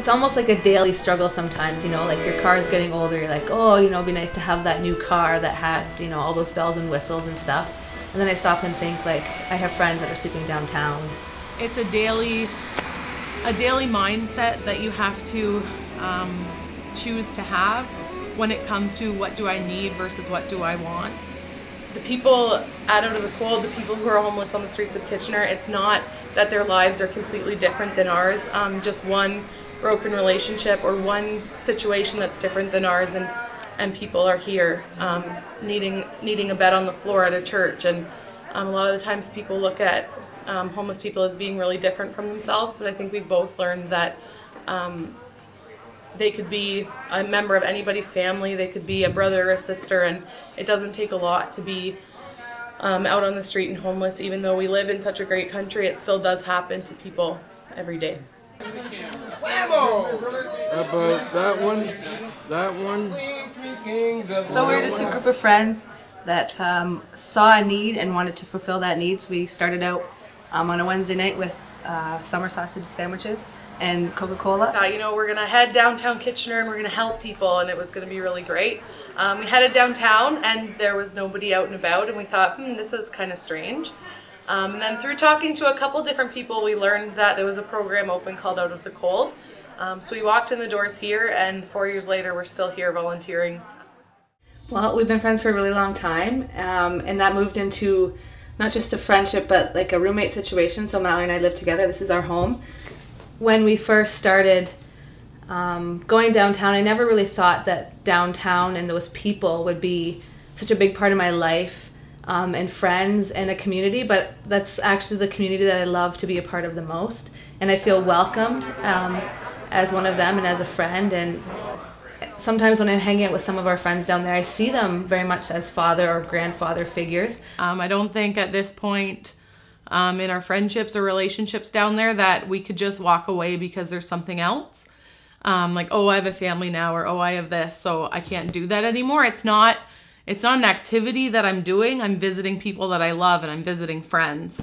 it's almost like a daily struggle sometimes, you know, like your car's getting older, you're like, oh, you know, it'd be nice to have that new car that has, you know, all those bells and whistles and stuff. And then I stop and think, like, I have friends that are sleeping downtown. It's a daily mindset that you have to choose to have when it comes to what do I need versus what do I want. The people out of the cold, the people who are homeless on the streets of Kitchener, it's not that their lives are completely different than ours. Just one broken relationship or one situation that's different than ours, and people are here needing a bed on the floor at a church. And a lot of the times people look at homeless people as being really different from themselves, but I think we've both learned that they could be a member of anybody's family, they could be a brother or a sister, and it doesn't take a lot to be out on the street and homeless. Even though we live in such a great country, it still does happen to people every day. About that one. So we're just a group of friends that saw a need and wanted to fulfill that need. So we started out on a Wednesday night with summer sausage sandwiches and Coca-Cola. You know, we're going to head downtown Kitchener and we're going to help people, and it was going to be really great. We headed downtown and there was nobody out and about, and we thought, this is kind of strange. And then through talking to a couple different people, we learned that there was a program open called Out of the Cold. So we walked in the doors here, and 4 years later we're still here volunteering. Well, we've been friends for a really long time, and that moved into not just a friendship but like a roommate situation. So Mallory and I live together. This is our home. When we first started going downtown, I never really thought that downtown and those people would be such a big part of my life, and friends and a community, but that's actually the community that I love to be a part of the most, and I feel welcomed as one of them and as a friend. And sometimes when I'm hanging out with some of our friends down there, I see them very much as father or grandfather figures. I don't think at this point in our friendships or relationships down there that we could just walk away because there's something else. Like, oh, I have a family now, or oh, I have this, so I can't do that anymore. It's not an activity that I'm doing. I'm visiting people that I love, and I'm visiting friends.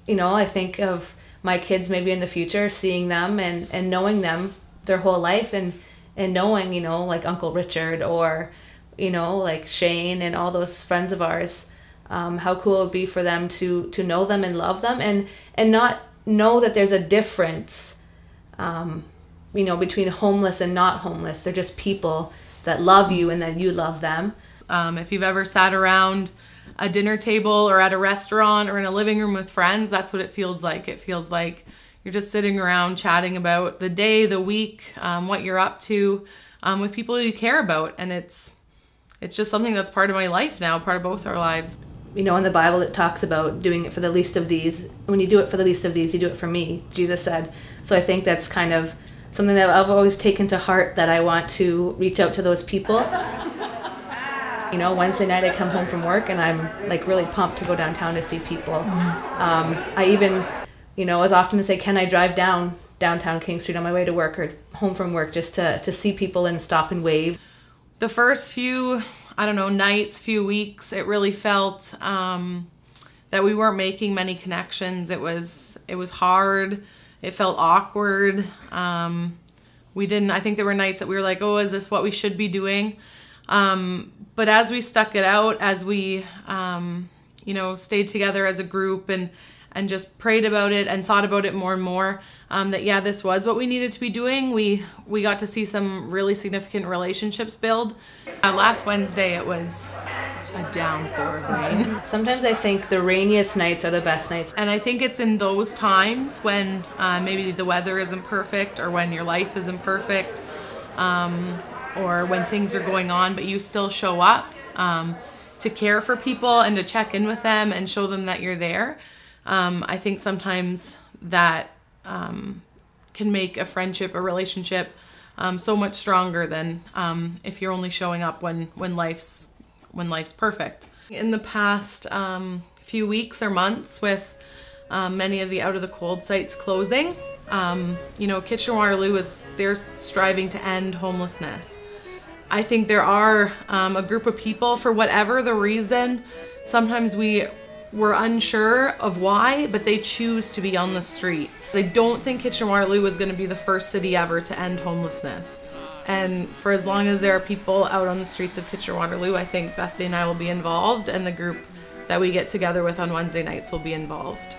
You know, I think of my kids maybe in the future, seeing them and knowing them their whole life, and knowing, you know, like Uncle Richard or, you know, like Shane and all those friends of ours. How cool it would be for them to know them and love them, and not know that there's a difference, you know, between homeless and not homeless. They're just people that love you and that you love them. If you've ever sat around a dinner table or at a restaurant or in a living room with friends, that's what it feels like. It feels like you're just sitting around chatting about the day, the week, what you're up to, with people you care about. And it's just something that's part of my life now, part of both our lives. You know, in the Bible it talks about doing it for the least of these. When you do it for the least of these, you do it for me, Jesus said. So I think that's kind of something that I've always taken to heart, that I want to reach out to those people. You know, Wednesday night I come home from work and I'm like really pumped to go downtown to see people. I even, you know, as often as say, can I drive downtown King Street on my way to work or home from work, just to see people and stop and wave. The first few, I don't know, nights, few weeks, it really felt that we weren't making many connections. It was hard. It felt awkward. I think there were nights that we were like, oh, is this what we should be doing? But as we stuck it out, as we, you know, stayed together as a group and just prayed about it and thought about it more and more, that yeah, this was what we needed to be doing. We got to see some really significant relationships build. Last Wednesday it was a downpour of rain. Sometimes I think the rainiest nights are the best nights. And I think it's in those times when maybe the weather isn't perfect, or when your life isn't perfect, or when things are going on, but you still show up to care for people and to check in with them and show them that you're there. I think sometimes that can make a friendship, a relationship, so much stronger than if you're only showing up when life's perfect. In the past few weeks or months, with many of the Out of the Cold sites closing, you know, Kitchener-Waterloo they're striving to end homelessness. I think there are a group of people, for whatever the reason, sometimes we were unsure of why, but they choose to be on the street. I don't think Kitchener-Waterloo was going to be the first city ever to end homelessness. And for as long as there are people out on the streets of Kitchener-Waterloo, I think Bethany and I will be involved, and the group that we get together with on Wednesday nights will be involved.